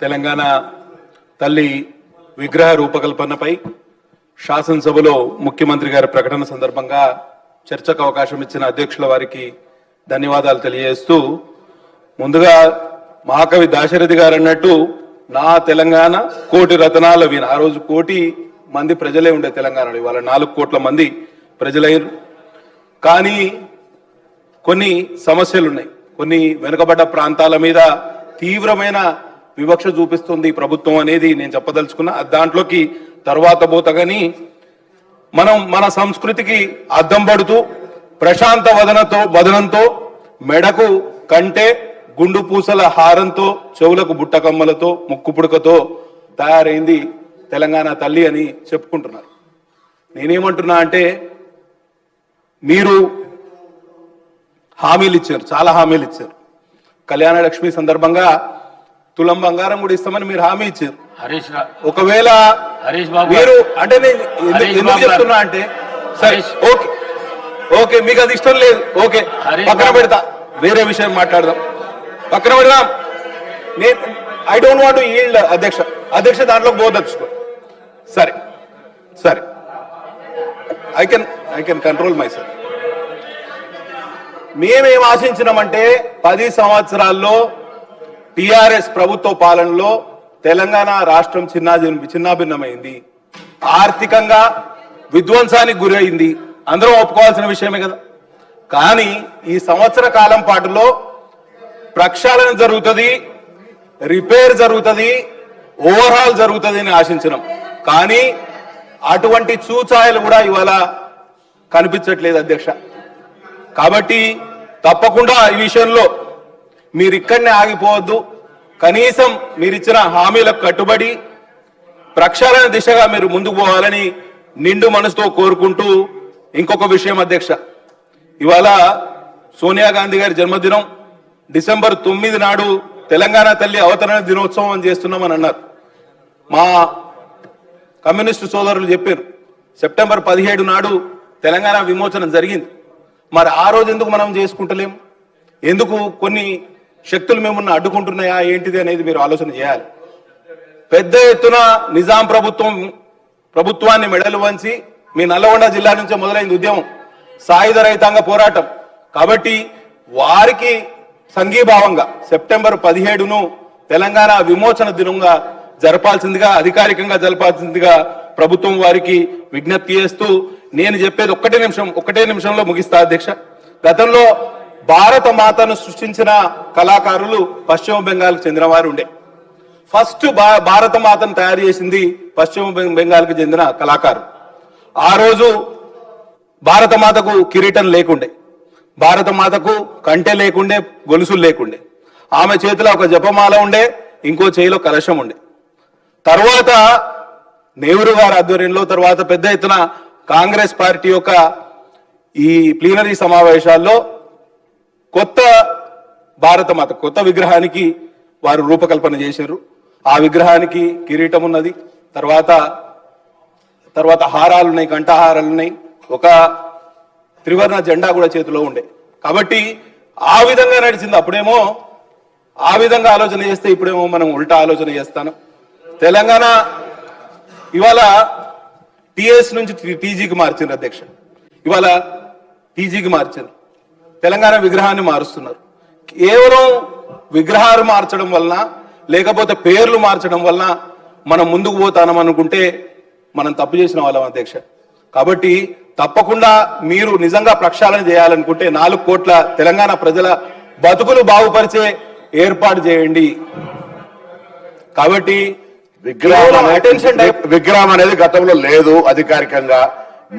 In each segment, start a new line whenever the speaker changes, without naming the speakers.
తెలంగాణ తల్లి విగ్రహ రూపకల్పనపై శాసనసభలో ముఖ్యమంత్రి గారి ప్రకటన సందర్భంగా చర్చకు అవకాశం ఇచ్చిన అధ్యక్షుల వారికి ధన్యవాదాలు తెలియజేస్తూ, ముందుగా మహాకవి దాశరథి గారు అన్నట్టు నా తెలంగాణ కోటి రతనాల వీణ. ఆ రోజు కోటి మంది ప్రజలే ఉండే తెలంగాణలో, ఇవాళ 4 కోట్ల మంది ప్రజలయ్యారు. కానీ కొన్ని సమస్యలు ఉన్నాయి. కొన్ని వెనుకబడ్డ ప్రాంతాల మీద తీవ్రమైన వివక్ష చూపిస్తుంది ప్రభుత్వం అనేది నేను చెప్పదలుచుకున్నా. దాంట్లోకి తర్వాత పోతగాని మనం మన సంస్కృతికి అద్దం పడుతూ ప్రశాంత వదనంతో మెడకు కంటే గుండు పూసల హారంతో చెవులకు బుట్టకమ్మలతో ముక్కు పుడకతో తయారైంది తెలంగాణ తల్లి అని చెప్పుకుంటున్నారు. నేనేమంటున్నా అంటే, మీరు హామీలు ఇచ్చారు, చాలా హామీలు ఇచ్చారు. కళ్యాణ లక్ష్మి సందర్భంగా తులం బంగారం కూడా ఇస్తామని మీరు హామీ ఇచ్చారు. ఒకవేళ మీరు అంటే నేను ఎందుకు చెప్తున్నా అంటే, సరే ఓకే ఓకే మీకు అది ఇష్టం లేదు, ఓకే పక్కన పెడతా, వేరే విషయం మాట్లాడదాం, పక్కన పెడదాం. నేను I don't want to yield అధ్యక్ష దాంట్లో బోధచ్చుకో. సరే సరే, I can control my self. మేమేం ఆశించినామంటే 10 సంవత్సరాల్లో టిఆర్ఎస్ ప్రభుత్వ పాలనలో తెలంగాణ రాష్ట్రం చిన్నాభిన్నమైంది, ఆర్థికంగా విధ్వంసానికి గురైంది, అందరూ ఒప్పుకోవాల్సిన విషయమే కదా. కానీ ఈ సంవత్సర కాలం పాటులో ప్రక్షాళన జరుగుతుంది, రిపేర్ జరుగుతుంది, ఓవర్హాల్ జరుగుతుంది అని ఆశించినాం. కానీ అటువంటి చూచాయలు కూడా ఇవాళ కనిపించట్లేదు అధ్యక్ష. కాబట్టి తప్పకుండా ఈ విషయంలో మీరు ఇక్కడనే ఆగిపోవద్దు. కనీసం మీరిచ్చిన హామీలకు కట్టుబడి ప్రక్షాళన దిశగా మీరు ముందుకు పోవాలని నిండు మనసుతో కోరుకుంటూ, ఇంకొక విషయం అధ్యక్ష, ఇవాళ సోనియా గాంధీ గారి జన్మదినం డిసెంబర్ 9 నాడు తెలంగాణ తల్లి అవతరణ దినోత్సవం అని చేస్తున్నామని అన్నారు. మా కమ్యూనిస్టు సోదరులు చెప్పారు సెప్టెంబర్ 17 నాడు తెలంగాణ విమోచనం జరిగింది. మరి ఆ రోజు ఎందుకు మనం చేసుకుంటలేం? ఎందుకు కొన్ని శక్తులు మేమున్న అడ్డుకుంటున్నాయా ఏంటిది అనేది మీరు ఆలోచన చేయాలి. పెద్ద ఎత్తున నిజాం ప్రభుత్వాన్ని మెడలు వంచి మీ నల్లగొండ జిల్లా నుంచే మొదలైంది ఉద్యమం, సాయుధ రైతాంగ పోరాటం. కాబట్టి వారికి సంఘీభావంగా సెప్టెంబర్ 17ను తెలంగాణ విమోచన దినంగా జరపాల్సిందిగా, అధికారికంగా జరపాల్సిందిగా ప్రభుత్వం వారికి విజ్ఞప్తి చేస్తూ, నేను చెప్పేది ఒక్కటే నిమిషంలో ముగిస్తా అధ్యక్ష. గతంలో భారత మాతను సృష్టించిన కళాకారులు పశ్చిమ బెంగాల్కి చెందిన వారు ఉండే. ఫస్ట్ భారత మాతను తయారు చేసింది పశ్చిమ బెంగాల్కి చెందిన కళాకారు. ఆ రోజు భారత మాతకు కిరీటం లేకుండే, భారత మాతకు కంటె లేకుండే, గొలుసులు లేకుండే. ఆమె చేతిలో ఒక జపమాల ఉండే, ఇంకో చేతిలో కలశం ఉండే. తర్వాత నెహ్రూ గారి ఆధ్వర్యంలో, తర్వాత పెద్ద ఎత్తున కాంగ్రెస్ పార్టీ యొక్క ఈ ప్లీనరీ సమావేశాల్లో కొత్త భారతమాత, కొత్త విగ్రహానికి వారు రూపకల్పన చేశారు. ఆ విగ్రహానికి కిరీటం ఉన్నది, తర్వాత హారాలు ఉన్నాయి, కంఠహారాలు ఉన్నాయి, ఒక త్రివర్ణ జెండా కూడా చేతిలో ఉండే. కాబట్టి ఆ విధంగా నడిచింది. అప్పుడేమో ఆ విధంగా ఆలోచన చేస్తే ఇప్పుడేమో మనం ఉల్టా ఆలోచన చేస్తాను. తెలంగాణ ఇవాళ టిఎస్ నుంచి టీజీకి మార్చింది అధ్యక్ష. ఇవాళ టీజీకి మార్చారు, తెలంగాణ విగ్రహాన్ని మారుస్తున్నారు. కేవలం విగ్రహాలు మార్చడం వలన, లేకపోతే పేర్లు మార్చడం వలన మనం ముందుకు పోతానం అనుకుంటే మనం తప్పు చేసిన వాళ్ళం అధ్యక్ష. కాబట్టి తప్పకుండా మీరు నిజంగా ప్రక్షాళన చేయాలనుకుంటే 4 కోట్ల తెలంగాణ ప్రజల బతుకులు బాగుపరిచే ఏర్పాటు చేయండి. కాబట్టి
విగ్రహం అనేది గతంలో లేదు, అధికారికంగా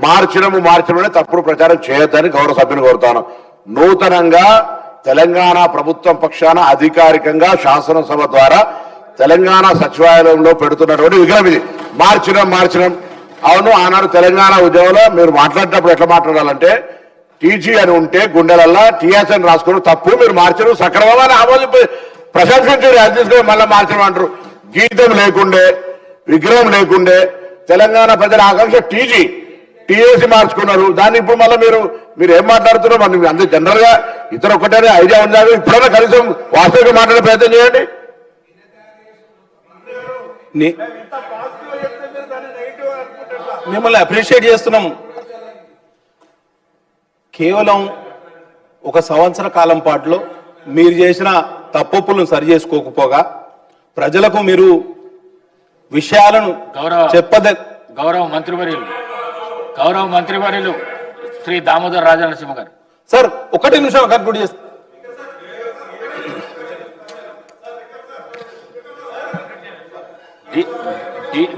మార్చడమే తప్పుడు ప్రచారం చేయొద్దని గౌరవ సభ్యుని కోరుతాను. నూతనంగా తెలంగాణ ప్రభుత్వం పక్షాన అధికారికంగా శాసనసభ ద్వారా తెలంగాణ సచివాలయంలో పెడుతున్నటువంటి విగ్రహం ఇది. మార్చడం అవును, ఆనాడు తెలంగాణ ఉద్యమంలో మీరు మాట్లాడేటప్పుడు ఎట్లా మాట్లాడాలంటే, టీజీ అని ఉంటే గుండెలల్లా టీఎస్ అని రాసుకుని తప్పు, మీరు మార్చడం సక్రమని ఆమోదింపు ప్రశంసించారు. అది తీసుకొని మళ్ళీ మార్చడం అంటారు. గీతం లేకుండే, విగ్రహం లేకుండే తెలంగాణ ప్రజల ఆకాంక్ష టీజీ. టీఏసీ మార్చుకున్నారు. దాన్ని ఇప్పుడు మళ్ళీ మీరు ఏం మాట్లాడుతున్నారు? మరి అంతే జనరల్ గా ఇతర ఒకటే ఐడియా ఉందా? ఇప్పుడైనా కనీసం వాస్తవిక మాట్లాడే ప్రయత్నం చేయండి.
మిమ్మల్ని అప్రిషియేట్ చేస్తున్నాం. కేవలం ఒక సంవత్సర కాలం పాటులో మీరు చేసిన తప్పులను సరి చేసుకోకపోగా ప్రజలకు మీరు విషయాలను
గౌరవ మంత్రివర్యులు శ్రీ దామోదర్ రాజనరసింహ గారు.
సార్ 1 నిమిషం కన్క్లూడ్ చేస్తా.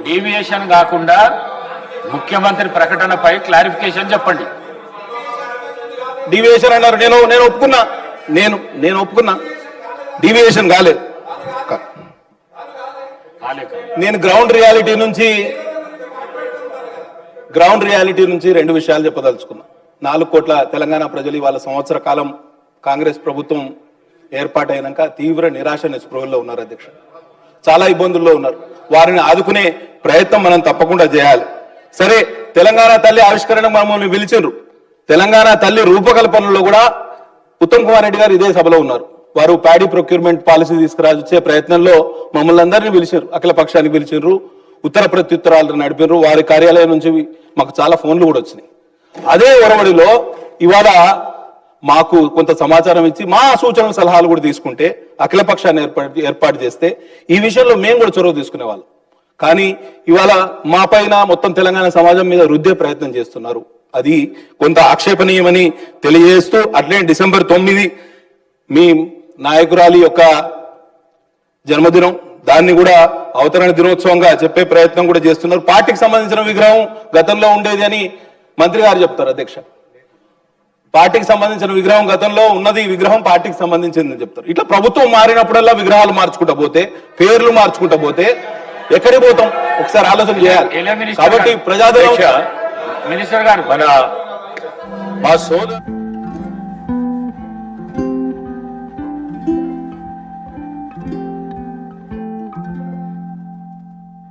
డీవియేషన్ కాకుండా ముఖ్యమంత్రి ప్రకటనపై క్లారిఫికేషన్ చెప్పండి.
డీవియేషన్ అన్నారు, నేను ఒప్పుకున్నా, నేను ఒప్పుకున్నా, డీవియేషన్ కాలేదు. నేను గ్రౌండ్ రియాలిటీ నుంచి 2 విషయాలు చెప్పదలుచుకున్నా. 4 కోట్ల తెలంగాణ ప్రజలు ఇవాళ సంవత్సర కాలం కాంగ్రెస్ ప్రభుత్వం ఏర్పాటైనాక తీవ్ర నిరాశ నిస్పృహల్లో ఉన్నారు అధ్యక్ష. చాలా ఇబ్బందుల్లో ఉన్నారు. వారిని ఆదుకునే ప్రయత్నం మనం తప్పకుండా చేయాలి. సరే, తెలంగాణ తల్లి ఆవిష్కరణ మమ్మల్ని పిలిచిండ్రు. తెలంగాణ తల్లి రూపకల్పనలో కూడా ఉత్తమ్ కుమార్ రెడ్డి గారు ఇదే సభలో ఉన్నారు. వారు ప్యాడీ ప్రొక్యూర్మెంట్ పాలసీ తీసుకురాచే ప్రయత్నంలో మమ్మల్ని అందరినీ పిలిచారు. అఖిల పక్షాన్ని పిలిచారు, ఉత్తర ప్రత్యుత్తరాలు నడిపారు. వారి కార్యాలయం నుంచి మాకు చాలా ఫోన్లు కూడా వచ్చినాయి. అదే ఒరవడిలో ఇవాళ మాకు కొంత సమాచారం ఇచ్చి మా సూచనలు సలహాలు కూడా తీసుకుంటే అఖిల పక్షాన్ని ఏర్పాటు చేస్తే ఈ విషయంలో మేము కూడా చొరవ తీసుకునేవాళ్ళం. కానీ ఇవాళ మా పైన మొత్తం తెలంగాణ సమాజం మీద రుద్దే ప్రయత్నం చేస్తున్నారు. అది కొంత ఆక్షేపణీయమని తెలియజేస్తూ, అట్లే డిసెంబర్ 9 మీ నాయకురాలి యొక్క జన్మదినం, దాన్ని కూడా అవతరణ దినోత్సవంగా చెప్పే ప్రయత్నం కూడా చేస్తున్నారు. పార్టీకి సంబంధించిన విగ్రహం గతంలో ఉండేది అని మంత్రి గారు చెప్తారు అధ్యక్ష. పార్టీకి సంబంధించిన విగ్రహం గతంలో ఉన్నది, విగ్రహం పార్టీకి సంబంధించిందని చెప్తారు. ఇట్లా ప్రభుత్వం మారినప్పుడల్లా విగ్రహాలు మార్చుకుంటా పోతే, పేర్లు మార్చుకుంటా పోతే ఎక్కడికి పోతాం? ఒకసారి ఆలోచన చేయాలి. కాబట్టి ప్రజాదరణ
మినిస్టర్ గారు
మా సోదరు